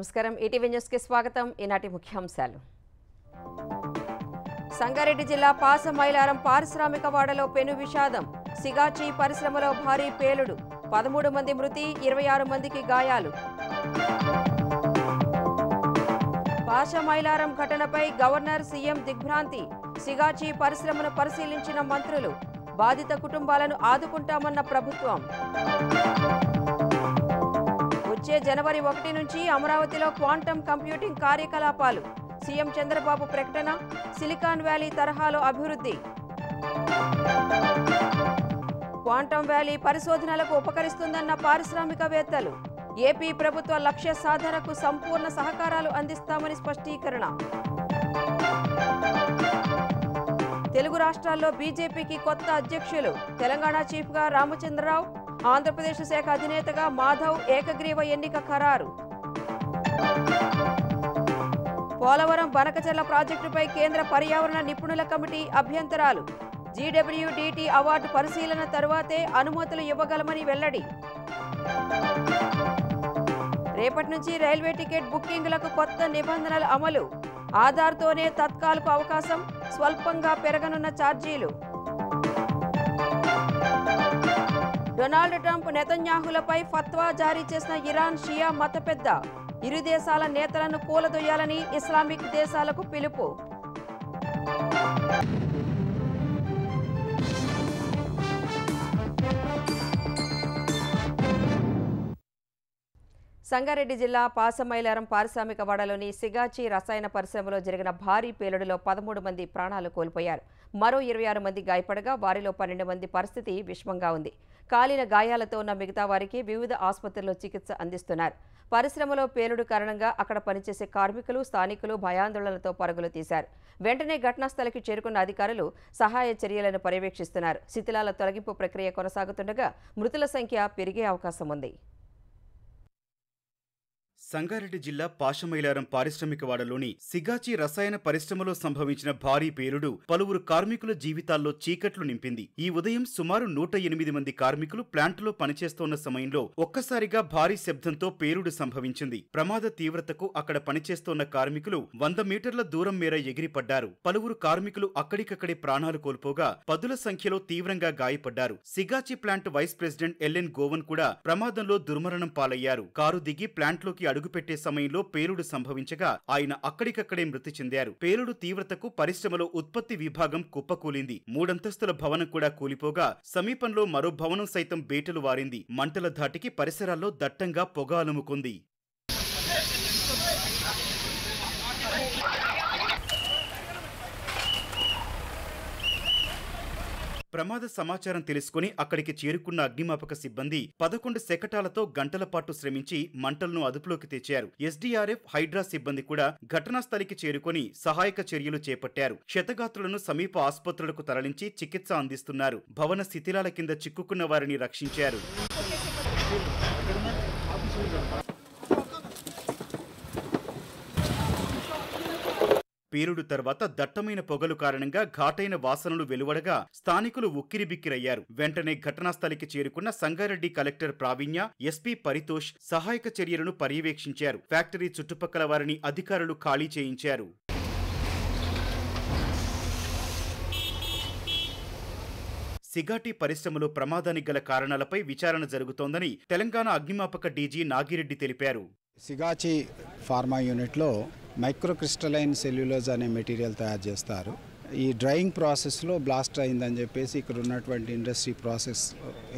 నమస్కారం ETV news కి స్వాగతం ఈనాటి ముఖ్యాంశాలు సంగారెడ్డి జిల్లా పాసమైలారం పారిశ్రామిక వాడలో పెను విషాదం సిగాచి పరిశ్రమలో భారీ పేలుడు 13 మంది మృతి 26 మందికి గాయాలు పాసమైలారం ఘటనపై గవర్నర్ సీఎం దిగ్భ్రాంతి సిగాచి పరిశ్రమను పరిశీలించిన మంత్రులు బాధిత కుటుంబాలను ఆదుకుంటామన్న ప్రభుత్వం వచ్చే జనవరి 1 నుంచి అమరావతిలో క్వాంటమ్ కంప్యూటింగ్ కార్యకలాపాలు సీఎం చంద్రబాబు ప్రకటన సిలికాన్ వ్యాలీ తరహాలో అభివృద్ధి క్వాంటమ్ వ్యాలీ పరిశోధనలకు ఉపకరిస్తుందన్న పారిశ్రామికవేత్తలు ఏపీ ప్రభుత్వ లక్ష్య సాధనకు సంపూర్ణ సహకారాలు అందిస్తామని స్పష్టీకరణ తెలుగు రాష్ట్రాల్లో బీజేపీకి కొత్త అధ్యక్షులు తెలంగాణ చీఫ్గా రామచంద్రరావు ఆంధ్రప్రదేశ్ శాఖ అధినేతగా మాధవ్ ఏకగ్రీవ ఎన్నిక ఖరారు పోలవరం బనకచెర్ల ప్రాజెక్టుపై కేంద్ర పర్యావరణ నిపుణుల కమిటీ అభ్యంతరాలు జీడబ్ల్యూడీటీ అవార్డు పరిశీలన తరువాతే అనుమతులు ఇవ్వగలమని వెల్లడి రేపటి నుంచి రైల్వే టికెట్ బుకింగ్లకు కొత్త నిబంధనల అమలు ఆధార్తోనే తత్కాల్కు అవకాశం స్వల్పంగా పెరగనున్న ఛార్జీలు డొనాల్డ్ ట్రంప్ నెతన్యాహులపై ఫత్వా జారీ చేసిన ఇరాన్ షియా మత పెద్ద ఇరు దేశాల నేతలను కూలదొయ్యాలని ఇస్లామిక్ దేశాలకు పిలుపు సంగారెడ్డి జిల్లా పాసమైలారం పారిశ్రామిక వాడలోని సిగాచి రసాయన పరిశ్రమలో జరిగిన భారీ పేలుడులో 13 మంది ప్రాణాలు కోల్పోయారు మరో 26 మంది గాయపడగా వారిలో 12 మంది పరిస్థితి విషమంగా ఉంది కాలిన గాయాలతో ఉన్న మిగతా వారికి వివిధ ఆసుపత్రుల్లో చికిత్స అందిస్తున్నారు పరిశ్రమలో పేలుడు కారణంగా అక్కడ పనిచేసే కార్మికులు స్థానికులు భయాందోళనలతో పరుగులు తీశారు వెంటనే ఘటనా స్థలికి చేరుకున్న అధికారులు సహాయ చర్యలను పర్యవేక్షిస్తున్నారు శిథిలాల తొలగింపు ప్రక్రియ కొనసాగుతుండగా మృతుల సంఖ్య పెరిగే అవకాశం ఉంది సంగారెడ్డి జిల్లా పాషమైలారం పారిశ్రామిక వాడలోని సిగాచి రసాయన పరిశ్రమలో సంభవించిన భారీ పేలుడు పలువురు కార్మికుల జీవితాల్లో చీకట్లు నింపింది ఈ ఉదయం సుమారు 108 మంది కార్మికులు ప్లాంటులో పనిచేస్తోన్న సమయంలో ఒక్కసారిగా భారీ శబ్దంతో పేలుడు సంభవించింది ప్రమాద తీవ్రతకు అక్కడ పనిచేస్తోన్న కార్మికులు 100 మీటర్ల దూరం మేర ఎగిరిపడ్డారు పలువురు కార్మికులు అక్కడికక్కడే ప్రాణాలు కోల్పోగా పదుల సంఖ్యలో తీవ్రంగా గాయపడ్డారు Sigachi plant vice president LN Govan కూడా ప్రమాదంలో దుర్మరణం పాలయ్యారు కారు దిగి ప్లాంట్లోకి అడుగుపెట్టే సమయంలో పేలుడు సంభవించగా ఆయన అక్కడికక్కడే మృతి చెందారు పేలుడు తీవ్రతకు పరిశ్రమలో ఉత్పత్తి విభాగం కుప్పకూలింది 3 అంతస్తుల భవనం కూడా కూలిపోగా సమీపంలో మరో భవనం సైతం బేటలు వారింది మంటల ధాటికి పరిసరాల్లో దట్టంగా పొగ అలుముకుంది ప్రమాద సమాచారం తెలుసుకుని అక్కడికి చేరుకున్న అగ్నిమాపక సిబ్బంది 11 శకటాలతో గంటల పాటు శ్రమించి మంటలను అదుపులోకి తెచ్చారు ఎస్డీఆర్ఎఫ్ హైడ్రా సిబ్బంది కూడా ఘటనా స్థలికి చేరుకుని సహాయక చర్యలు చేపట్టారు క్షతగాత్రులను సమీప ఆసుపత్రులకు తరలించి చికిత్స అందిస్తున్నారు భవన శిథిలాల కింద చిక్కుకున్న వారిని రక్షించారు పేలుడు తర్వాత దట్టమైన పొగలు కారణంగా ఘాటైన వాసనలు వెలువడగా స్థానికులు ఉక్కిరిబిక్కిరయ్యారు వెంటనే ఘటనా స్థలికి చేరుకున్న సంగారెడ్డి కలెక్టర్ ప్రావీణ్య ఎస్పీ పరితోష్ సహాయక చర్యలను పర్యవేక్షించారు ఫ్యాక్టరీ చుట్టుపక్కల వారిని అధికారులు ఖాళీ చేయించారు సిగాటి పరిశ్రమలో ప్రమాదానికి గల కారణాలపై విచారణ జరుగుతోందని తెలంగాణ అగ్నిమాపక డీజీ నాగిరెడ్డి తెలిపారు సిగాచి ఫార్మా యూనిట్లో మైక్రోక్రిస్టలైన్ సెల్యులోజ్ అనే మెటీరియల్ తయారు చేస్తారు ఈ డ్రైయింగ్ ప్రాసెస్లో బ్లాస్ట్ అయిందని చెప్పేసి ఇక్కడ ఉన్నటువంటి ఇండస్ట్రీ ప్రాసెస్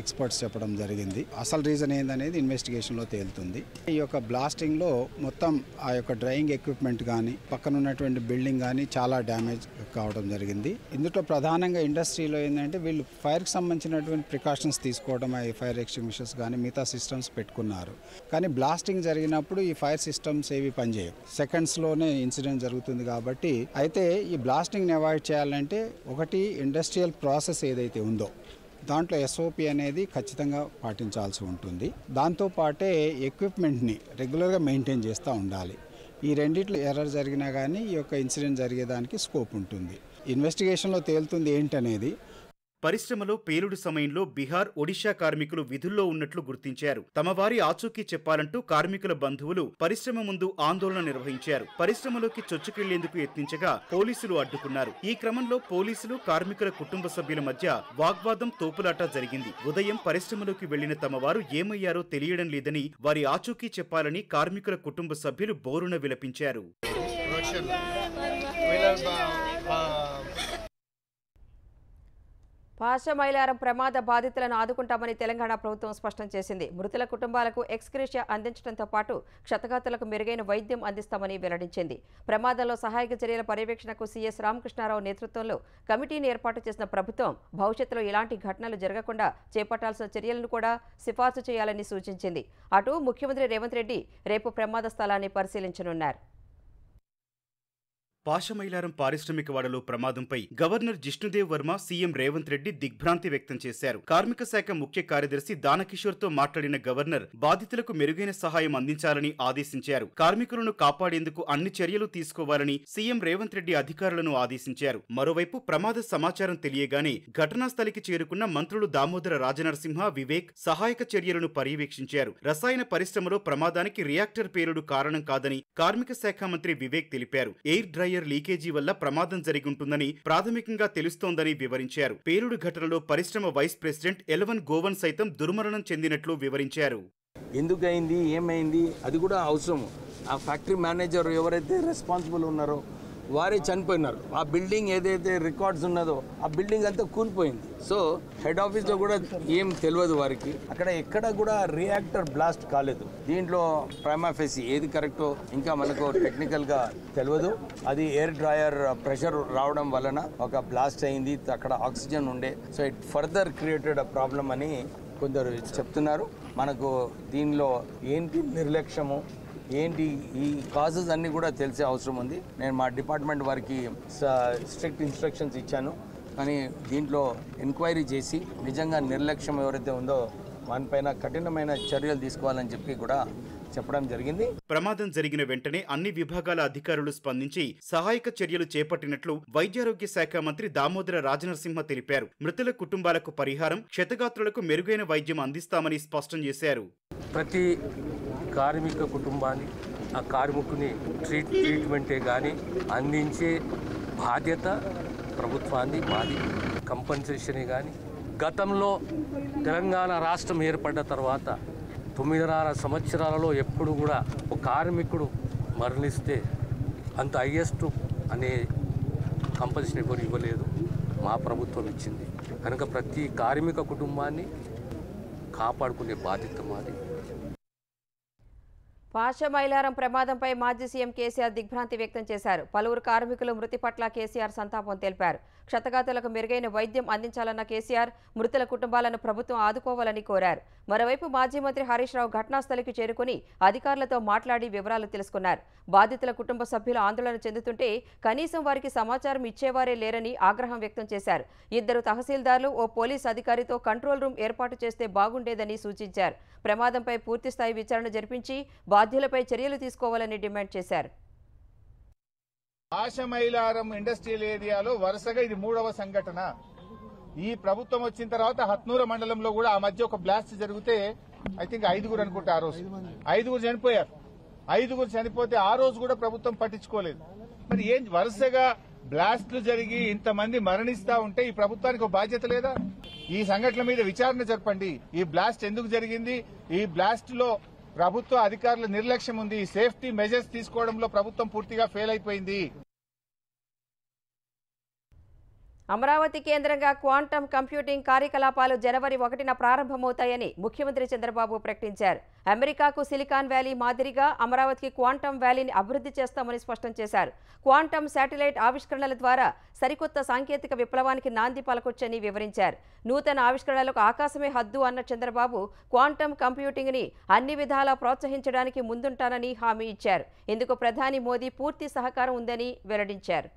ఎక్స్పర్ట్స్ చెప్పడం జరిగింది అసలు రీజన్ ఏందనేది ఇన్వెస్టిగేషన్లో తేలుతుంది ఈ యొక్క బ్లాస్టింగ్లో మొత్తం ఆ యొక్క డ్రైయింగ్ ఎక్విప్మెంట్ కానీ పక్కన ఉన్నటువంటి బిల్డింగ్ కానీ చాలా డ్యామేజ్ కావడం జరిగింది ఇందులో ప్రధానంగా ఇండస్ట్రీలో ఏంటంటే వీళ్ళు ఫైర్కి సంబంధించినటువంటి ప్రికాషన్స్ తీసుకోవడం ఈ ఫైర్ ఎక్స్టింగ్విషర్స్ కానీ మిగతా సిస్టమ్స్ పెట్టుకున్నారు కానీ బ్లాస్టింగ్ జరిగినప్పుడు ఈ ఫైర్ సిస్టమ్స్ ఏవి పనిచేయవు సెకండ్స్లోనే ఇన్సిడెంట్ జరుగుతుంది కాబట్టి అయితే ఈ బ్లాస్టింగ్ని అవాయిడ్ చేయాలంటే ఒకటి ఇండస్ట్రియల్ ప్రాసెస్ ఏదైతే ఉందో దాంట్లో ఎస్ఓపి అనేది ఖచ్చితంగా పాటించాల్సి ఉంటుంది దాంతోపాటే ఎక్విప్మెంట్ని రెగ్యులర్గా మెయింటైన్ చేస్తూ ఉండాలి ఈ రెండిట్లో ఎర్రర్ జరిగినా కానీ ఈ యొక్క ఇన్సిడెంట్ జరిగేదానికి స్కోప్ ఉంటుంది ఇన్వెస్టిగేషన్లో తేలుతుంది ఏంటనేది పరిశ్రమలో పేలుడు సమయంలో బీహార్, ఒడిశా కార్మికులు విధుల్లో ఉన్నట్లు గుర్తించారు. తమ వారి ఆచూకీ చెప్పాలంటూ కార్మికుల బంధువులు పరిశ్రమ ముందు ఆందోళన నిర్వహించారు. పరిశ్రమలోకి చొచ్చుకెళ్లేందుకు యత్నించగా పోలీసులు అడ్డుకున్నారు. ఈ క్రమంలో పోలీసులు, కార్మికుల కుటుంబ సభ్యుల మధ్య వాగ్వాదం, తోపులాట జరిగింది. ఉదయం పరిశ్రమలోకి వెళ్లిన తమ వారు ఏమయ్యారో తెలియడం లేదని, వారి ఆచూకీ చెప్పాలని కార్మికుల కుటుంబ సభ్యులు బోరున విలపించారు. పాశమైలారం ప్రమాద బాధితులను ఆదుకుంటామని తెలంగాణ ప్రభుత్వం స్పష్టం చేసింది. మృతుల కుటుంబాలకు ఎక్స్గ్రేషియా అందించడంతో పాటు క్షతగాతులకు మెరుగైన వైద్యం అందిస్తామని వెల్లడించింది. ప్రమాదంలో సహాయక చర్యల పర్యవేక్షణకు సీఎస్ రామకృష్ణారావు నేతృత్వంలో కమిటీని ఏర్పాటు చేసిన ప్రభుత్వం భవిష్యత్తులో ఇలాంటి ఘటనలు జరగకుండా చేపట్టాల్సిన చర్యలను కూడా సిఫార్సు చేయాలని సూచించింది. అటు ముఖ్యమంత్రి రేవంత్ రెడ్డి రేపు ప్రమాద స్థలాన్ని పరిశీలించనున్నారు. పాశమైలారం పారిశ్రామికవాడలో ప్రమాదంపై గవర్నర్ జిష్ణుదేవ్ వర్మ, సీఎం రేవంత్ రెడ్డి దిగ్భ్రాంతి వ్యక్తం చేశారు. కార్మిక శాఖ ముఖ్య కార్యదర్శి దానకిషోర్తో మాట్లాడిన గవర్నర్ బాధితులకు మెరుగైన సహాయం అందించాలని ఆదేశించారు. కార్మికులను కాపాడేందుకు అన్ని చర్యలు తీసుకోవాలని సీఎం రేవంత్ రెడ్డి అధికారులను ఆదేశించారు. మరోవైపు ప్రమాద సమాచారం తెలియగానే ఘటనా స్థలికి చేరుకున్న మంత్రులు దామోదర రాజనరసింహ, వివేక్ సహాయక చర్యలను పర్యవేక్షించారు. రసాయన పరిశ్రమలో ప్రమాదానికి రియాక్టర్ పేలుడు కారణం కాదని కార్మిక శాఖ మంత్రి వివేక్ తెలిపారు. ఎయిర్ డ్రై లీకేజీ వల్ల ప్రమాదం జరిగుంటుందని ప్రాథమికంగా తెలుస్తోందని వివరించారు. పేలుడు ఘటనలో పరిశ్రమ వైస్ ప్రెసిడెంట్ ఎలవన్ గోవన్ సైతం దుర్మరణం చెందినట్లు వివరించారు. ఎందుకైంది, ఏమైంది అది కూడా అవసరం. ఆ ఫ్యాక్టరీ మేనేజర్ ఎవరైతే రెస్పాన్సిబుల్ ఉన్నారో వారే చనిపోయినారు. ఆ బిల్డింగ్ ఏదైతే రికార్డ్స్ ఉన్నదో ఆ బిల్డింగ్ అంతా కూలిపోయింది. సో హెడ్ ఆఫీస్లో కూడా ఏం తెలియదు వారికి. అక్కడ ఎక్కడ కూడా రియాక్టర్ బ్లాస్ట్ కాలేదు. దీంట్లో ప్రైమా ఫేసి ఏది కరెక్టో ఇంకా మనకు టెక్నికల్గా తెలియదు. అది ఎయిర్ డ్రాయర్ ప్రెషర్ రావడం వలన ఒక బ్లాస్ట్ అయింది. అక్కడ ఆక్సిజన్ ఉండే. So it further created a problem అని కొందరు చెప్తున్నారు. మనకు దీనిలో ఏంటి నిర్లక్ష్యము, ఏంటి ఈ కాజెస్ అన్నీ కూడా తెలిసే అవసరం ఉంది. నేను మా డిపార్ట్మెంట్ వారికి స్ట్రిక్ట్ ఇన్స్ట్రక్షన్స్ ఇచ్చాను. కానీ దీంట్లో ఎంక్వైరీ చేసి నిజంగా నిర్లక్ష్యం ఎవరైతే ఉందో వానిపైన కఠినమైన చర్యలు తీసుకోవాలని చెప్పి కూడా చెప్పడం జరిగింది. ప్రమాదం జరిగిన వెంటనే అన్ని విభాగాల అధికారులు స్పందించి సహాయక చర్యలు చేపట్టినట్లు వైద్యారోగ్య శాఖ మంత్రి దామోదర రాజనరసింహ తెలిపారు. మృతుల కుటుంబాలకు పరిహారం, క్షతగాత్రులకు మెరుగైన వైద్యం అందిస్తామని స్పష్టం చేశారు. ప్రతి కార్మిక కుటుంబాన్ని, ఆ కార్మికుని ట్రీట్మెంటే కానీ అందించే బాధ్యత ప్రభుత్వాన్ని, మాది. కంపెన్సేషనే కానీ గతంలో తెలంగాణ రాష్ట్రం ఏర్పడ్డ తర్వాత 9.5 సంవత్సరాలలో ఎప్పుడు కూడా ఒక కార్మికుడు మరణిస్తే అంత హైయెస్ట్ అనే కంపెన్సేషన్ ఎవరు ఇవ్వలేదు. మా ప్రభుత్వం ఇచ్చింది. కనుక ప్రతి కార్మిక కుటుంబాన్ని కాపాడుకునే బాధ్యత మాది. పాశమైలారం ప్రమాదంపై మాజీ సీఎం కేసీఆర్ దిగ్భ్రాంతి వ్యక్తం చేశారు. పలువురు కార్మికుల మృతి పట్ల కేసీఆర్ సంతాపం తెలిపారు. క్షతగాతులకు మెరుగైన వైద్యం అందించాలన్న కేసీఆర్ మృతుల కుటుంబాలను ప్రభుత్వం ఆదుకోవాలని కోరారు. మరోవైపు మాజీ మంత్రి హరీష్ రావు ఘటనాస్థలికి చేరుకుని అధికారులతో మాట్లాడి వివరాలు తెలుసుకున్నారు. బాధితుల కుటుంబ సభ్యులు ఆందోళన చెందుతుంటే కనీసం వారికి సమాచారం ఇచ్చేవారే లేరని ఆగ్రహం వ్యక్తం చేశారు. 2 తహసీల్దార్లు, ఓ పోలీస్ అధికారితో కంట్రోల్ రూమ్ ఏర్పాటు చేస్తే బాగుండేదని సూచించారు. ప్రమాదంపై పూర్తిస్థాయి విచారణ జరిపించి బాధ్యులపై చర్యలు తీసుకోవాలని డిమాండ్ చేశారు. పాశమైలారం ఇండస్ట్రియల్ ఏరియాలో వరుసగా ఇది 3వ సంఘటన. ఈ ప్రభుత్వం వచ్చిన తర్వాత హత్నూర మండలంలో కూడా ఆ మధ్య ఒక బ్లాస్ట్ జరిగితే ఐ థింక్ 5 అనుకుంటా. ఆ రోజు 5 చనిపోయారు. 5 చనిపోతే ఆ రోజు కూడా ప్రభుత్వం పట్టించుకోలేదు. మరి ఏం వరుసగా బ్లాస్ట్లు జరిగి ఇంతమంది మరణిస్తా ఉంటే ఈ ప్రభుత్వానికి ఒక బాధ్యత లేదా? ఈ సంఘటనల మీద విచారణ జరపండి. ఈ బ్లాస్ట్ ఎందుకు జరిగింది? ఈ బ్లాస్ట్ లో ప్రభుత్వ అధికారుల నిర్లక్ష్యం ఉంది. సేఫ్టీ మెజర్స్ తీసుకోవడంలో ప్రభుత్వం పూర్తిగా ఫెయిల్ అయిపోయింది. అమరావతి కేంద్రంగా క్వాంటమ్ కంప్యూటింగ్ కార్యకలాపాలు జనవరి 1న ప్రారంభమవుతాయని ముఖ్యమంత్రి చంద్రబాబు ప్రకటించారు. అమెరికాకు సిలికాన్ వ్యాలీ మాదిరిగా అమరావతికి క్వాంటమ్ వ్యాలీని అభివృద్ధి చేస్తామని స్పష్టం చేశారు. క్వాంటమ్ శాటిలైట్ ఆవిష్కరణల ద్వారా సరికొత్త సాంకేతిక విప్లవానికి నాంది పలకొచ్చని వివరించారు. నూతన ఆవిష్కరణలకు ఆకాశమే హద్దు అన్న చంద్రబాబు క్వాంటమ్ కంప్యూటింగ్ని అన్ని విధాలా ప్రోత్సహించడానికి ముందుంటానని హామీ ఇచ్చారు. ఇందుకు ప్రధాని మోదీ పూర్తి సహకారం ఉందని వెల్లడించారు.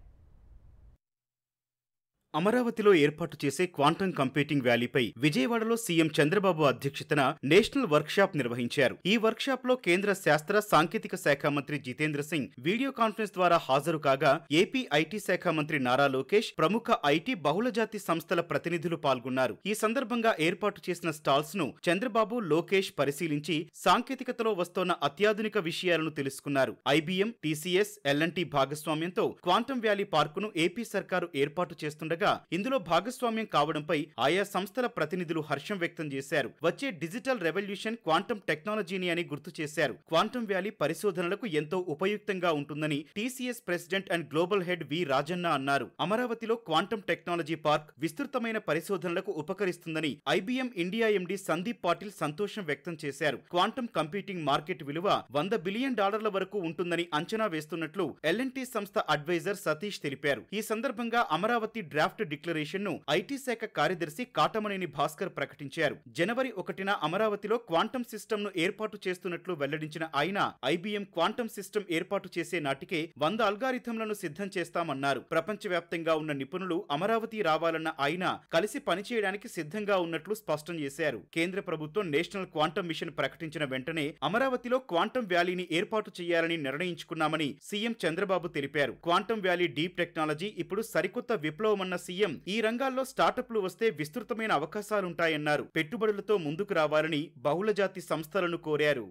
అమరావతిలో ఏర్పాటు చేసే క్వాంటం కంప్యూటింగ్ వ్యాలీపై విజయవాడలో సీఎం చంద్రబాబు అధ్యక్షతన నేషనల్ వర్క్షాప్ నిర్వహించారు. ఈ వర్క్షాప్ లో కేంద్ర శాస్త్ర సాంకేతిక శాఖ మంత్రి జితేంద్ర సింగ్ వీడియో కాన్ఫరెన్స్ ద్వారా హాజరు కాగా ఏపీ ఐటీ శాఖ మంత్రి నారా లోకేష్, ప్రముఖ ఐటీ బహుళజాతి సంస్థల ప్రతినిధులు పాల్గొన్నారు. ఈ సందర్భంగా ఏర్పాటు చేసిన స్టాల్స్ ను చంద్రబాబు, లోకేష్ పరిశీలించి సాంకేతికతలో వస్తోన్న అత్యాధునిక విషయాలను తెలుసుకున్నారు. ఐబీఎం, టీసీఎస్, ఎల్ఎన్టీ భాగస్వామ్యంతో క్వాంటం వ్యాలీ పార్కును ఏపీ సర్కారు ఏర్పాటు చేస్తుండగా ఇందులో భాగస్వామ్యం కావడంపై ఆయా సంస్థల ప్రతినిధులు హర్షం వ్యక్తం చేశారు. వచ్చే డిజిటల్ రెవల్యూషన్ క్వాంటం టెక్నాలజీని అని గుర్తు చేశారు. క్వాంటం వ్యాలీ పరిశోధనలకు ఎంతో ఉపయుక్తంగా ఉంటుందని TCS president and global head V Rajanna అన్నారు. అమరావతిలో క్వాంటం టెక్నాలజీ పార్క్ విస్తృతమైన పరిశోధనలకు ఉపకరిస్తుందని IBM India MD Sandeep Patil సంతోషం వ్యక్తం చేశారు. క్వాంటం కంప్యూటింగ్ మార్కెట్ విలువ $100 బిలియన్ వరకు ఉంటుందని అంచనా వేస్తున్నట్లు ఎల్ఎన్టీ సంస్థ అడ్వైజర్ సతీష్ తెలిపారు. ఈ సందర్భంగా అమరావతి డ్రాఫ్ట్ డిక్లరేషన్ ను ఐటీ శాఖ కార్యదర్శి కాటమనేని భాస్కర్ ప్రకటించారు. జనవరి 1న అమరావతిలో క్వాంటం సిస్టమ్ ను ఏర్పాటు చేస్తున్నట్లు వెల్లడించిన ఆయన ఐబీఎం క్వాంటం సిస్టమ్ ఏర్పాటు చేసే నాటికే 100 అల్గారిథంలను సిద్ధం చేస్తామన్నారు. ప్రపంచవ్యాప్తంగా ఉన్న నిపుణులు అమరావతి రావాలన్న ఆయన కలిసి పనిచేయడానికి సిద్ధంగా ఉన్నట్లు స్పష్టం చేశారు. కేంద్ర ప్రభుత్వం నేషనల్ క్వాంటం మిషన్ ప్రకటించిన వెంటనే అమరావతిలో క్వాంటం వ్యాలీని ఏర్పాటు చేయాలని నిర్ణయించుకున్నామని సీఎం చంద్రబాబు తెలిపారు. క్వాంటం వ్యాలీ డీప్ టెక్నాలజీ ఇప్పుడు సరికొత్త విప్లవమన్న సీఎం ఈ రంగాల్లో స్టార్టప్లు వస్తే విస్తృతమైన అవకాశాలుంటాయన్నారు. పెట్టుబడులతో ముందుకు రావాలని బహుళజాతి సంస్థలను కోరారు.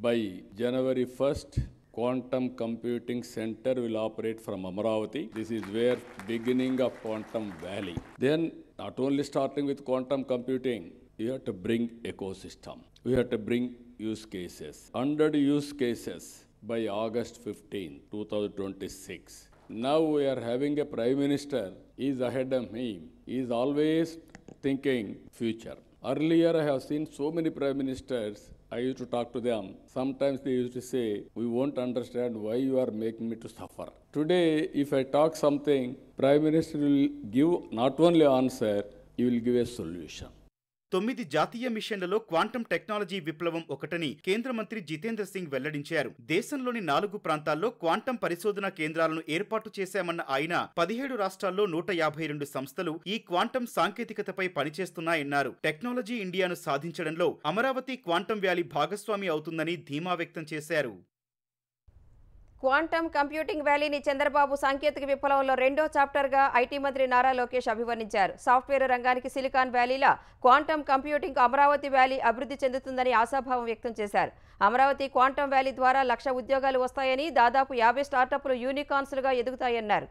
By January 1st, Quantum Computing Center will operate from Amaravati. This is where beginning of Quantum Valley. Then not only starting with quantum computing, you have to bring ecosystem. We have to bring use cases. 100 use cases by August 15, 2026. Now we are having a Prime Minister, he is ahead of me. He is always thinking future. Earlier I have seen so many Prime Ministers, I used to talk to them. Sometimes they used to say, we won't understand why you are making me to suffer. Today, if I talk something, Prime Minister will give not only answer, he will give a solution. 9 జాతీయ మిషన్లలో quantum technology విప్లవం ఒకటని కేంద్ర మంత్రి జితేంద్ర సింగ్ వెల్లడించారు. దేశంలోని 4 ప్రాంతాల్లో quantum పరిశోధనా కేంద్రాలను ఏర్పాటు చేశామన్న ఆయన 17 రాష్ట్రాల్లో 152 సంస్థలు ఈ క్వాంటం సాంకేతికతపై పనిచేస్తున్నాయన్నారు. టెక్నాలజీ ఇండియాను సాధించడంలో అమరావతి క్వాంటం వ్యాలీ భాగస్వామి అవుతుందని ధీమా వ్యక్తం చేశారు. క్వాంటం కంప్యూటింగ్ వ్యాలీని చంద్రబాబు సాంకేతిక విప్లవంలో 2వ చాప్టర్గా ఐటీ మంత్రి నారా లోకేష్ అభివర్ణించారు. సాఫ్ట్వేర్ రంగానికి సిలికాన్ వ్యాలీలా క్వాంటం కంప్యూటింగ్ అమరావతి వ్యాలీ అభివృద్ధి చెందుతుందని ఆశాభావం వ్యక్తం చేశారు. అమరావతి క్వాంటం వ్యాలీ ద్వారా 1,00,000 ఉద్యోగాలు వస్తాయని, దాదాపు 50 స్టార్టప్లు యూనికార్న్స్లుగా ఎదుగుతాయన్నారు.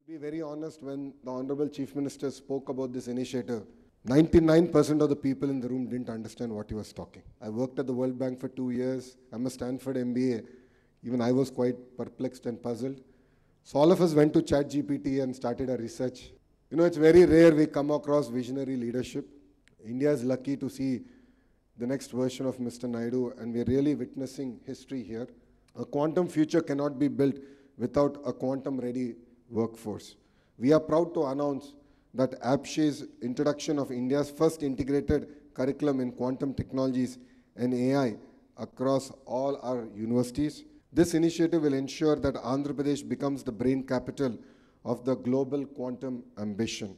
To be very honest, when the Honorable Chief Minister spoke about this initiative, 99% of the people in the room didn't understand what he was talking. I worked at the World Bank for 2 years. I'm a Stanford MBA. Even I was quite perplexed and puzzled. So all of us went to ChatGPT and started our research. You know, it's very rare we come across visionary leadership. India is lucky to see the next version of Mr. Naidu, and we're really witnessing history here. A quantum future cannot be built without a quantum-ready workforce. We are proud to announce that APSHE's introduction of India's first integrated curriculum in quantum technologies and AI across all our universities. This initiative will ensure that Andhra Pradesh becomes the brain capital of the global quantum ambition.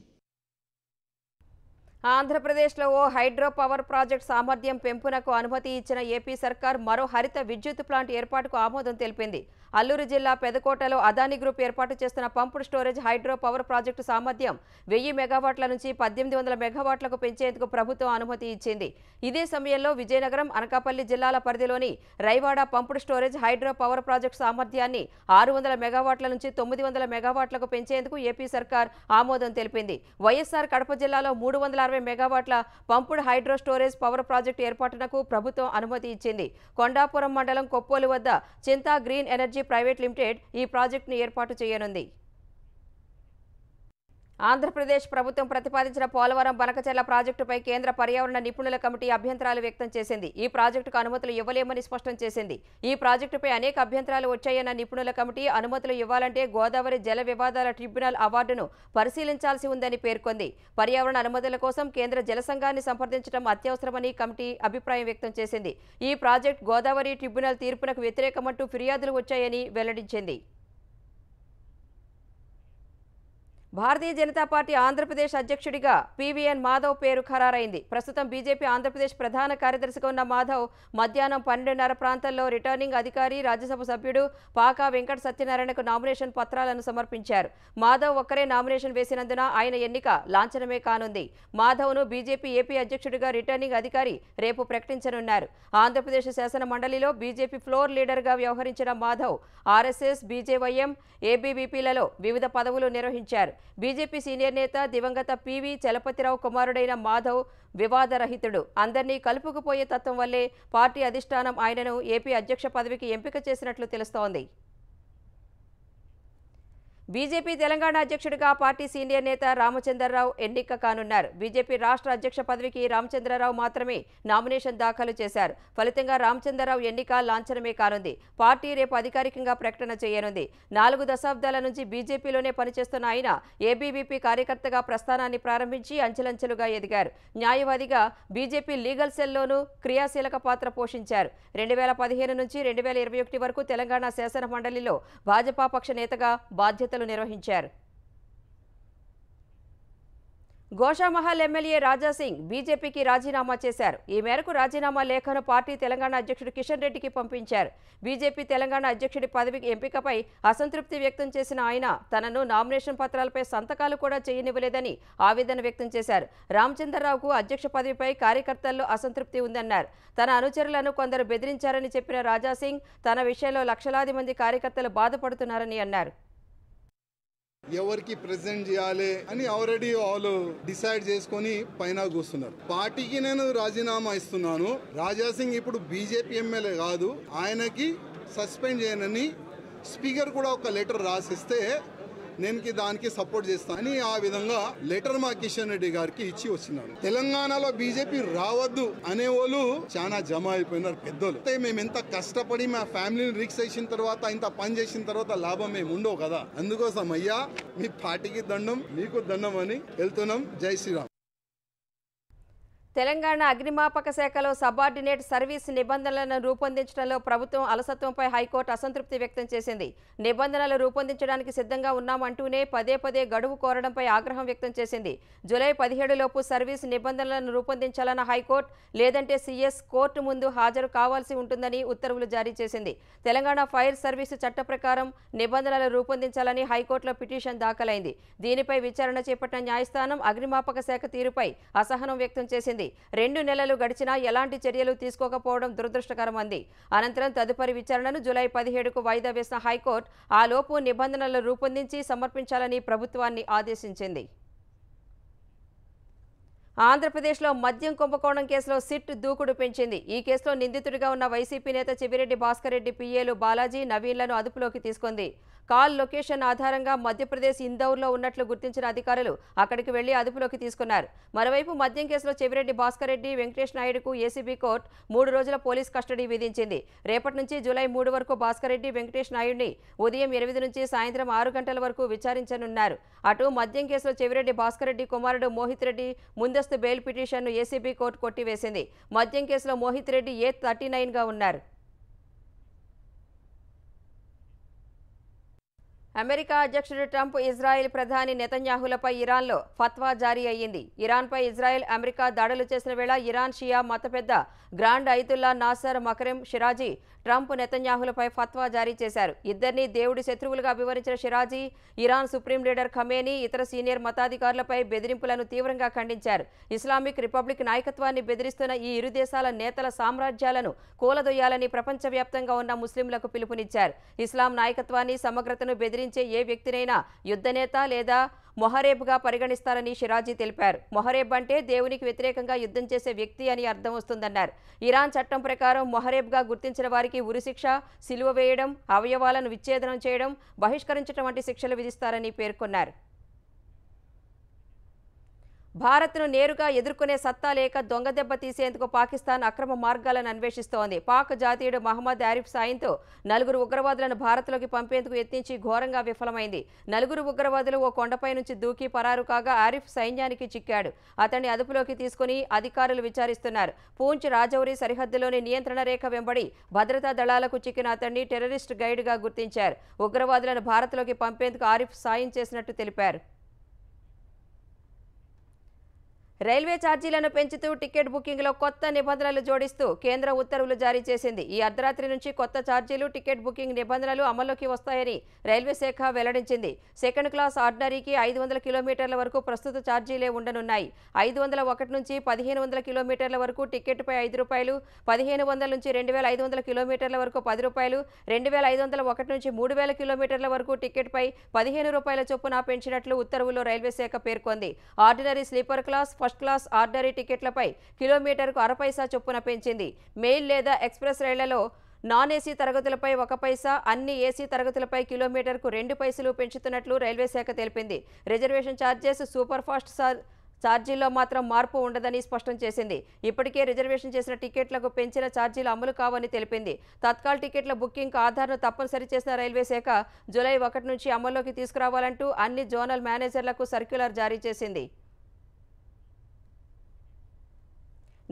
ఆంధ్రప్రదేశ్లో ఓ hydro power project సామర్థ్యం పెంపునకు అనుమతి ఇచ్చిన AP సర్కార్ మరో హరిత విద్యుత్ plant ఏర్పాటుకు ఆమోదం తెలిపింది. అల్లూరు జిల్లా పెదకోటలో అదానీ గ్రూప్ ఏర్పాటు చేస్తున్న pumped storage hydro power project సామర్థ్యం 1000 మెగావాట్ల నుంచి 1800 మెగావాట్లకు పెంచేందుకు ప్రభుత్వం అనుమతి ఇచ్చింది. ఇదే సమయంలో విజయనగరం, అనకాపల్లి జిల్లాల పరిధిలోని Raiwada pumped storage hydro power project సామర్థ్యాన్ని 600 మెగావాట్ల నుంచి 900 మెగావాట్లకు పెంచేందుకు ఏపీ సర్కార్ ఆమోదం తెలిపింది. వైఎస్ఆర్ కడప జిల్లాలో 360 మెగావాట్ల pumped hydro storage power project ఏర్పాటునకు ప్రభుత్వం అనుమతి ఇచ్చింది. కొండాపురం మండలం కొప్పోలు వద్ద Chinta green energy private limited ఈ ప్రాజెక్టును ఏర్పాటు చేయనుంది. ఆంధ్రప్రదేశ్ ప్రభుత్వం ప్రతిపాదించిన పోలవరం బనకచెర్ల ప్రాజెక్టుపై కేంద్ర పర్యావరణ నిపుణుల కమిటీ అభ్యంతరాలు వ్యక్తం చేసింది. ఈ ప్రాజెక్టుకు అనుమతులు ఇవ్వలేమని స్పష్టం చేసింది. ఈ ప్రాజెక్టుపై అనేక అభ్యంతరాలు వచ్చాయన్న నిపుణుల కమిటీ అనుమతులు ఇవ్వాలంటే గోదావరి జల వివాదాల ట్రిబ్యునల్ అవార్డును పరిశీలించాల్సి ఉందని పేర్కొంది. పర్యావరణ అనుమతుల కోసం కేంద్ర జల సంఘాన్ని సంప్రదించడం అత్యవసరమని కమిటీ అభిప్రాయం వ్యక్తం చేసింది. ఈ ప్రాజెక్టు గోదావరి ట్రిబ్యునల్ తీర్పునకు వ్యతిరేకమంటూ ఫిర్యాదులు వచ్చాయని వెల్లడించింది. భారతీయ జనతా పార్టీ ఆంధ్రప్రదేశ్ అధ్యక్షుడిగా పీవీఎన్ మాధవ్ పేరు ఖరారైంది. ప్రస్తుతం బీజేపీ ఆంధ్రప్రదేశ్ ప్రధాన కార్యదర్శిగా ఉన్న మాధవ్ మధ్యాహ్నం 12:30 ప్రాంతంలో రిటర్నింగ్ అధికారి, రాజ్యసభ సభ్యుడు పాకా వెంకట సత్యనారాయణకు నామినేషన్ పత్రాలను సమర్పించారు. మాధవ్ ఒక్కరే నామినేషన్ వేసినందున ఆయన ఎన్నిక లాంఛనమే కానుంది. మాధవ్ను బీజేపీ ఏపీ అధ్యక్షుడిగా రిటర్నింగ్ అధికారి రేపు ప్రకటించనున్నారు. ఆంధ్రప్రదేశ్ శాసన మండలిలో బీజేపీ ఫ్లోర్ లీడర్గా వ్యవహరించిన మాధవ్ ఆర్ఎస్ఎస్, బీజేవైఎం, ఏబీవీపీలలో వివిధ పదవులు నిర్వహించారు. బీజేపీ సీనియర్ నేత దివంగత పీవీ చలపతిరావు కుమారుడైన మాధవ్ వివాదరహితుడు. అందరినీ కలుపుకుపోయే తత్వం వల్లే పార్టీ అధిష్టానం ఆయనను ఏపీ అధ్యక్ష పదవికి ఎంపిక చేసినట్లు తెలుస్తోంది. బీజేపీ తెలంగాణ అధ్యక్షుడిగా పార్టీ సీనియర్ నేత రామచంద్రరావు ఎన్నిక కానున్నారు. బీజేపీ రాష్ట్ర అధ్యక్ష పదవికి రామచంద్రరావు మాత్రమే నామినేషన్ దాఖలు చేశారు. ఫలితంగా రామచంద్రరావు ఎన్నిక లాంఛనమే కానుంది. పార్టీ రేపు అధికారికంగా ప్రకటన చేయనుంది. 4 దశాబ్దాల నుంచి బీజేపీలోనే పనిచేస్తున్న ఆయన ఏబీవీపీ కార్యకర్తగా ప్రస్థానాన్ని ప్రారంభించి అంచెలంచెలుగా ఎదిగారు. న్యాయవాదిగా బీజేపీ లీగల్ సెల్లోనూ క్రియాశీలక పాత్ర పోషించారు. 2015 నుంచి 2021 వరకు తెలంగాణ శాసన మండలిలో భాజపా పక్ష నేతగా బాధ్యతలు నిర్వహించారు. గోషామహల్ ఎమ్మెల్యే రాజాసింగ్ బీజేపీకి రాజీనామా చేశారు. ఈ మేరకు రాజీనామా లేఖను పార్టీ తెలంగాణ అధ్యక్షుడు కిషన్ రెడ్డికి పంపించారు. బీజేపీ తెలంగాణ అధ్యక్షుడి పదవికి ఎంపికపై అసంతృప్తి వ్యక్తం చేసిన ఆయన తనను నామినేషన్ పత్రాలపై సంతకాలు కూడా చేయనివ్వలేదని ఆవేదన వ్యక్తం చేశారు. రామచంద్రరావుకు అధ్యక్ష పదవిపై కార్యకర్తల్లో అసంతృప్తి ఉందన్నారు. తన అనుచరులను కొందరు బెదిరించారని చెప్పిన రాజాసింగ్ తన విషయంలో లక్షలాది మంది కార్యకర్తలు బాధపడుతున్నారని అన్నారు. ఎవరికి ప్రెజెంట్ చేయాలి అని ఆల్రెడీ వాళ్ళు డిసైడ్ చేసుకొని పైన కూస్తున్నారు. పార్టీకి నేను రాజీనామా ఇస్తున్నాను. రాజాసింగ్ ఇప్పుడు బీజేపీ ఎమ్మెల్యే కాదు, ఆయనకి సస్పెండ్ చేయనని స్పీకర్ కూడా ఒక లెటర్ రాసిస్తే నేను దానికి సపోర్ట్ చేస్తాను అని ఆ విధంగా లెటర్ మా కిషన్ రెడ్డి గారికి ఇచ్చి వచ్చినాను. తెలంగాణలో బీజేపీ రావద్దు అనే వాళ్ళు చాలా జమ అయిపోయినారు పెద్దోళ్ళు. మేము ఎంత కష్టపడి మా ఫ్యామిలీని రిక్స్ చేసిన తర్వాత ఇంత పని చేసిన తర్వాత లాభం మేము ఉండవు కదా. అందుకోసం అయ్యా మీ పార్టీకి దండం, మీకు దండం అని వెళ్తున్నాం. జై శ్రీరామ్. తెలంగాణ అగ్నిమాపక శాఖలో సబార్డినేట్ సర్వీస్ నిబంధనలను రూపొందించడంలో ప్రభుత్వం అలసత్వంపై హైకోర్టు అసంతృప్తి వ్యక్తం చేసింది. నిబంధనలు రూపొందించడానికి సిద్ధంగా ఉన్నామంటూనే పదే పదే గడువు కోరడంపై ఆగ్రహం వ్యక్తం చేసింది. జూలై 17 లోపు సర్వీస్ నిబంధనలను రూపొందించాలన్న హైకోర్టు లేదంటే సీఎస్ కోర్టు ముందు హాజరు కావాల్సి ఉంటుందని ఉత్తర్వులు జారీ చేసింది. తెలంగాణ ఫైర్ సర్వీసు చట్ట ప్రకారం నిబంధనలు రూపొందించాలని హైకోర్టులో పిటిషన్ దాఖలైంది. దీనిపై విచారణ చేపట్టిన న్యాయస్థానం అగ్నిమాపక శాఖ తీరుపై అసహనం వ్యక్తం చేసింది. 2 నెలలు గడిచినా ఎలాంటి చర్యలు తీసుకోకపోవడం దురదృష్టకరమంది. అనంతరం తదుపరి విచారణను జూలై 17కు వాయిదా వేసిన హైకోర్టు ఆ లోపు నిబంధనలు రూపొందించి సమర్పించాలని ప్రభుత్వాన్ని ఆదేశించింది. ఆంధ్రప్రదేశ్లో మద్యం కుంభకోణం కేసులో సిట్ దూకుడు పెంచింది. ఈ కేసులో నిందితుడిగా ఉన్న వైసీపీ నేత చెవిరెడ్డి భాస్కర్ రెడ్డి పిఏలు బాలాజీ, నవీన్లను అదుపులోకి తీసుకుంది. కాల్ లొకేషన్ ఆధారంగా మధ్యప్రదేశ్ ఇందౌర్లో ఉన్నట్లు గుర్తించిన అధికారులు అక్కడికి వెళ్లి అదుపులోకి తీసుకున్నారు. మరోవైపు మద్యం కేసులో చెవిరెడ్డి భాస్కర్ రెడ్డి, వెంకటేష్ నాయుడుకు ఏసీబీ కోర్టు 3 రోజుల పోలీస్ కస్టడీ విధించింది. రేపటి నుంచి జూలై 3 వరకు భాస్కర్ రెడ్డి, వెంకటేష్ నాయుడిని ఉదయం 8 నుంచి సాయంత్రం 6 గంటల వరకు విచారించనున్నారు. అటు మద్యం కేసులో చెవిరెడ్డి భాస్కర్ రెడ్డి కుమారుడు మోహిత్ రెడ్డి ముందస్తు బెయిల్ పిటిషన్ను ఏసీబీ కోర్టు కొట్టివేసింది. మద్యం కేసులో మోహిత్ రెడ్డి A39గా ఉన్నారు. అమెరికా అధ్యక్షుడు ట్రంప్, ఇజ్రాయెల్ ప్రధాని నెతన్యాహులపై ఇరాన్లో ఫత్వా జారీ అయ్యింది. ఇరాన్పై ఇజ్రాయెల్, అమెరికా దాడులు చేసిన వేళ ఇరాన్ షియా మత పెద్ద grand Ayatollah Nassar మకరెం షిరాజీ Trump, నెతన్యాహులపై fatwa జారీ చేశారు. ఇద్దరిని దేవుడి శత్రువులుగా వివరించిన షిరాజీ ఇరాన్ సుప్రీం లీడర్ ఖమేనీ, ఇతర సీనియర్ మతాధికారులపై బెదిరింపులను తీవ్రంగా ఖండించారు. ఇస్లామిక్ రిపబ్లిక్ నాయకత్వాన్ని బెదిరిస్తున్న ఈ ఇరు దేశాల నేతల సామ్రాజ్యాలను కూలదొయ్యాలని ప్రపంచవ్యాప్తంగా ఉన్న ముస్లింలకు పిలుపునిచ్చారు. ఇస్లాం నాయకత్వాన్ని, సమగ్రతను బెదిరించే ఏ వ్యక్తినైనా యుద్ధనేత లేదా మొహరేబ్గా పరిగణిస్తారని షిరాజీ తెలిపారు. మొహరేబ్ అంటే దేవునికి వ్యతిరేకంగా యుద్ధం చేసే వ్యక్తి అని అర్థం వస్తుందన్నారు. ఇరాన్ చట్టం ప్రకారం మొహరేబ్గా గుర్తించిన వారికి ఉరిశిక్ష, సిలువ వేయడం, అవయవాలను విచ్ఛేదనం చేయడం, బహిష్కరించడం వంటి శిక్షలు విధిస్తారని పేర్కొన్నారు. భారత్ను నేరుగా ఎదుర్కొనే సత్తా లేక దొంగదెబ్బ తీసేందుకు పాకిస్తాన్ అక్రమ మార్గాలను అన్వేషిస్తోంది. పాక్ జాతీయుడు మహమ్మద్ ఆరిఫ్ సాయంతో 4 ఉగ్రవాదులను భారత్లోకి పంపేందుకు యత్నించి ఘోరంగా విఫలమైంది. 4 ఉగ్రవాదులు ఓ కొండపై నుంచి దూకి పరారు కాగా ఆరిఫ్ సైన్యానికి చిక్కాడు. అతన్ని అదుపులోకి తీసుకుని అధికారులు విచారిస్తున్నారు. పూంచ్ రాజౌరి సరిహద్దులోని నియంత్రణ రేఖ వెంబడి భద్రతా దళాలకు చిక్కిన అతన్ని టెర్రరిస్ట్ గైడ్గా గుర్తించారు. ఉగ్రవాదులను భారత్లోకి పంపేందుకు ఆరిఫ్ సాయం చేసినట్టు తెలిపారు. రైల్వే ఛార్జీలను పెంచుతూ టికెట్ బుకింగ్లో కొత్త నిబంధనలు జోడిస్తూ కేంద్రం ఉత్తర్వులు జారీ చేసింది. ఈ అర్ధరాత్రి నుంచి కొత్త ఛార్జీలు, టికెట్ బుకింగ్ నిబంధనలు అమల్లోకి వస్తాయని రైల్వే శాఖ వెల్లడించింది. సెకండ్ క్లాస్ ఆర్డినరీకి 500 కిలోమీటర్ల వరకు ప్రస్తుత ఛార్జీలే ఉండనున్నాయి. 501 నుంచి 1500 కిలోమీటర్ల వరకు టికెట్పై ₹5, 1500 నుంచి 2500 కిలోమీటర్ల వరకు ₹10, 2501 నుంచి 3000 కిలోమీటర్ల వరకు టికెట్పై ₹15 చొప్పున పెంచినట్లు ఉత్తర్వుల్లో రైల్వే శాఖ పేర్కొంది. Ordinary sleeper class, first class ordinary టికెట్లపై కిలోమీటర్కు 60 పైసా చొప్పున పెంచింది. మెయిల్ లేదా ఎక్స్ప్రెస్ రైళ్లలో నాన్ ఏసీ తరగతులపై 1 పైసా, అన్ని ఏసీ తరగతులపై కిలోమీటర్కు 2 పైసలు పెంచుతున్నట్లు రైల్వే శాఖ తెలిపింది. రిజర్వేషన్ ఛార్జెస్, సూపర్ ఫాస్ట్ ఛార్జీల్లో మాత్రం మార్పు ఉండదని స్పష్టం చేసింది. ఇప్పటికే రిజర్వేషన్ చేసిన టికెట్లకు పెంచిన ఛార్జీలు అమలు కావని తెలిపింది. తత్కాల్ టికెట్ల బుకింగ్ ఆధార్ను తప్పనిసరి చేసిన రైల్వే శాఖ జూలై 1 నుంచి అమల్లోకి తీసుకురావాలంటూ అన్ని జోనల్ మేనేజర్లకు సర్క్యులర్ జారీ చేసింది.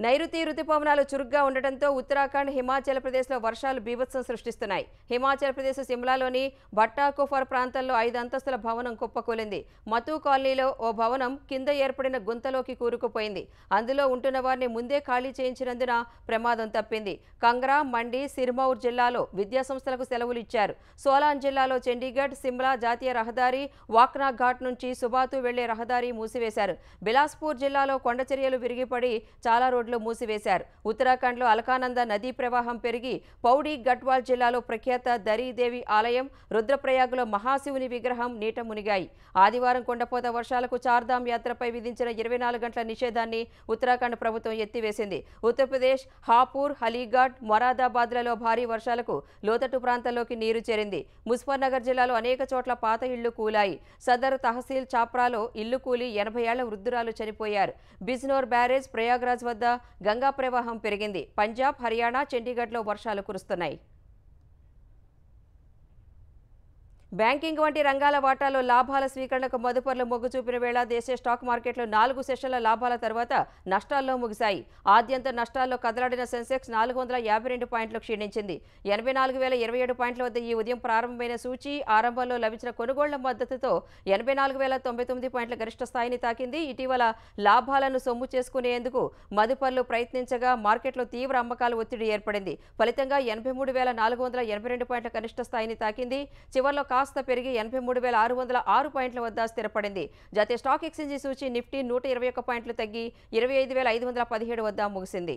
నైరుతి రుతుపవనాలు చురుగ్గా ఉండటంతో ఉత్తరాఖండ్, హిమాచల్ ప్రదేశ్లో వర్షాలు బీభత్సం సృష్టిస్తున్నాయి. హిమాచల్ ప్రదేశ్ సిమ్లాలోని భట్టా కుఫర్ ప్రాంతంలో 5 అంతస్తుల భవనం కుప్పకూలింది. మతూ కాలనీలో ఓ భవనం కింద ఏర్పడిన గుంతలోకి కూరుకుపోయింది. అందులో ఉంటున్న వారిని ముందే ఖాళీ చేయించినందున ప్రమాదం తప్పింది. కంగ్రా, మండి, సిర్మౌర్ జిల్లాలో విద్యాసంస్థలకు సెలవులు ఇచ్చారు. సోలాన్ జిల్లాలో చండీగఢ్, సిమ్లా జాతీయ రహదారి, వాక్నా ఘాట్ నుంచి సుబాతు వెళ్లే రహదారి మూసివేశారు. బిలాస్పూర్ జిల్లాలో కొండచర్యలు విరిగిపడి చాలా రోడ్లు మూసివేశారు. ఉత్తరాఖండ్లో అలకానంద నదీ ప్రవాహం పెరిగి పౌడి గడ్వాల్ జిల్లాలో ప్రఖ్యాత దరీదేవి ఆలయం, రుద్రప్రయాగ్లో మహాశివుని విగ్రహం నీట మునిగాయి. ఆదివారం కొండపోత వర్షాలకు చార్ధామ్ యాత్రపై విధించిన 24 గంటల నిషేధాన్ని ఉత్తరాఖండ్ ప్రభుత్వం ఎత్తివేసింది. ఉత్తరప్రదేశ్ హాపూర్, అలీఘాట్, మొరాదాబాద్లలో భారీ వర్షాలకు లోతట్టు ప్రాంతాల్లోకి నీరు చేరింది. ముజఫర్నగర్ జిల్లాలో అనేక చోట్ల పాత ఇళ్లు కూలాయి. సదర్ తహసీల్ చాప్రాలో ఇల్లు కూలి 80 ఏళ్ల వృద్ధురాలు చనిపోయారు. బిజ్నోర్ బ్యారేజ్, ప్రయాగ్రాజ్ వద్ద గంగా ప్రవాహం పెరిగింది. పంజాబ్, హర్యానా, చండీగఢ్లో వర్షాలు కురుస్తున్నాయి. బ్యాంకింగ్ వంటి రంగాల వాటాలో లాభాల స్వీకరణకు మదుపర్లు మొగ్గు చూపిన వేళ దేశీయ స్టాక్ మార్కెట్లు 4 సెషన్ల లాభాల తర్వాత నష్టాల్లో ముగిశాయి. ఆద్యంత నష్టాల్లో కదలాడిన సెన్సెక్స్ 452 పాయింట్లు క్షీణించింది. 84,027 పాయింట్ల వద్ద ఈ ఉదయం ప్రారంభమైన సూచీ ఆరంభంలో లభించిన కొనుగోళ్ల మద్దతుతో 84,099 పాయింట్ల గరిష్ట స్థాయిని తాకింది. ఇటీవల లాభాలను సొమ్ము చేసుకునేందుకు మదుపర్లు ప్రయత్నించగా మార్కెట్లో తీవ్ర అమ్మకాల ఒత్తిడి ఏర్పడింది. ఫలితంగా 83,482 పాయింట్ల కనిష్ట స్థాయిని తాకింది. చివర్లో కాస్త పెరిగి 83,606 పాయింట్ల వద్ద స్థిరపడింది. జాతీయ స్టాక్ ఎక్స్చేంజి సూచీ నిఫ్టీ 121 పాయింట్లు తగ్గి 25,517 వద్ద ముగిసింది.